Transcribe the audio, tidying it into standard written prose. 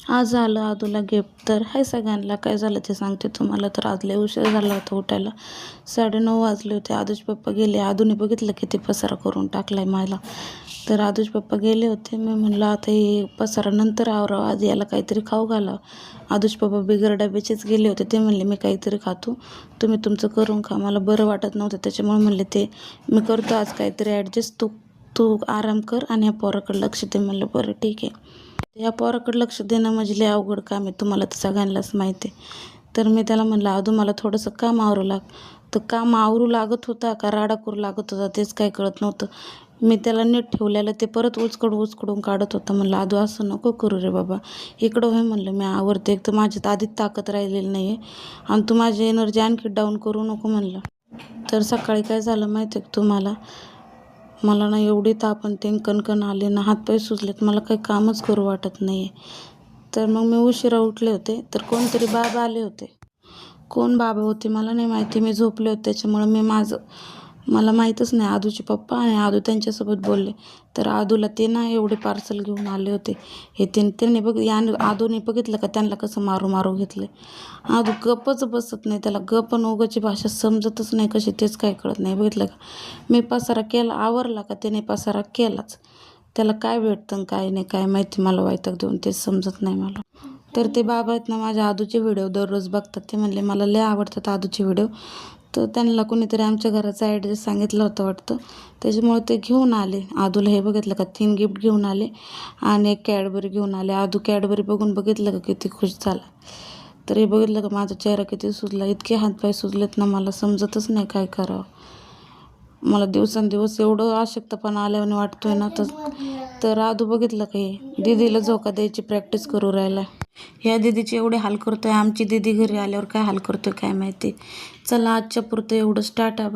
आज आलं आदूला गिफ्ट. तर हाय सगळ्यांना, काय झालं ते सांगते तुम्हाला. तर आज लय उशीर झाला होता उठायला, 9:30 वाजले होते. आदूचे पप्पा गेले. आदूने बघितलं किती पसारा करून टाकलाय मला. तर आदूचे पप्पा गेले होते. मी म्हणलं आता हे पसारा नंतर आवरावं, आज याला काहीतरी खाऊ घालावं. आदूचे पप्पा बिगर डब्याचेच गेले होते. ते म्हणले मी काहीतरी खातो, तुम्ही तुमचं करून खा. मला बरं वाटत नव्हतं त्याच्यामुळे म्हणले ते मी करतो आज काहीतरी ॲडजस्ट, तू तू आराम कर आणि या पोराकडे लक्ष दे. म्हणलं बरं ठीक आहे. या पोराकडे लक्ष देणं म्हणजे लय अवघड काम आहे, तुम्हाला तर सगळ्यांनाच माहिती आहे. तर मी त्याला म्हणलं आदू मला थोडंसं काम आवरू लाग. तर काम आवरू लागत होता का राडा करू लागत होता तेच काही कळत नव्हतं. मी त्याला नीट ठेवलेलं ते परत उचकडून काढत होता. म्हणलं आदू असं नको करू रे बाबा, इकडं होय म्हणलं मी आवरते. एक तर माझ्यात आधीच ताकद राहिलेली नाही आहे आणि तू माझी एनर्जी आणखी डाऊन करू नको म्हणलं. तर सकाळी काय झालं माहिती आहे का तुम्हाला, मला ना एवढी ताप आणि ते कणकण आली ना, हातपाय सुजलेत, मला काही कामच करू वाटत नाही आहे. तर मग मी उशिरा उठले होते. तर कोणतरी बाबा आले होते. कोण बाबा होते मला नाही माहिती, मी झोपले होते त्याच्यामुळं मला माहीतच नाही. आदूचे पप्पा आणि आदू त्यांच्यासोबत बोलले. तर आदूला ते ना एवढे पार्सल घेऊन आले होते. हे त्यांनी आदूने बघितलं का त्यांना कसं मारू घेतले. आदू गप्पच बसत नाही, त्याला गप आणि उगाची भाषा समजतच नाही कशी, तेच काय कळत नाही. बघितलं का, मी पसारा केला आवरला का त्याने पसारा केलाच. त्याला काय भेटतं काय नाही काय माहिती, मला वैताग देऊन तेच समजत नाही मला. तर ते बाबा आहेत ना माझ्या आदूचे व्हिडिओ दररोज बघतात. ते म्हणले मला लय आवडतात आदूचे व्हिडिओ. तर त्यांना कोणीतरी आमच्या घराचा ॲड्रेस सांगितलं होतं वाटतं, त्याच्यामुळे ते घेऊन आले. आदूला हे बघितलं का 3 गिफ्ट घेऊन आले आणि एक कॅडबरी घेऊन आले. आदू कॅडबरी बघून बघितलं का किती खुश झाला. तर हे बघितलं का माझा चेहरा किती सुजला, इतके हातपाय सुजलेत ना, मला समजतच नाही काय करावं. मला दिवसेंदिवस एवढं अशक्तपणा आल्याने वाटतोय ना. तर आदू बघितलं का हे दीदीला झोका द्यायची प्रॅक्टिस करू राहिला. ह्या दीदीचे एवढे हाल करतोय, आमची दीदी घरी आल्यावर काय हाल करतोय काय माहिती. चला आजच्या पुरतं एवढंच, टाटा.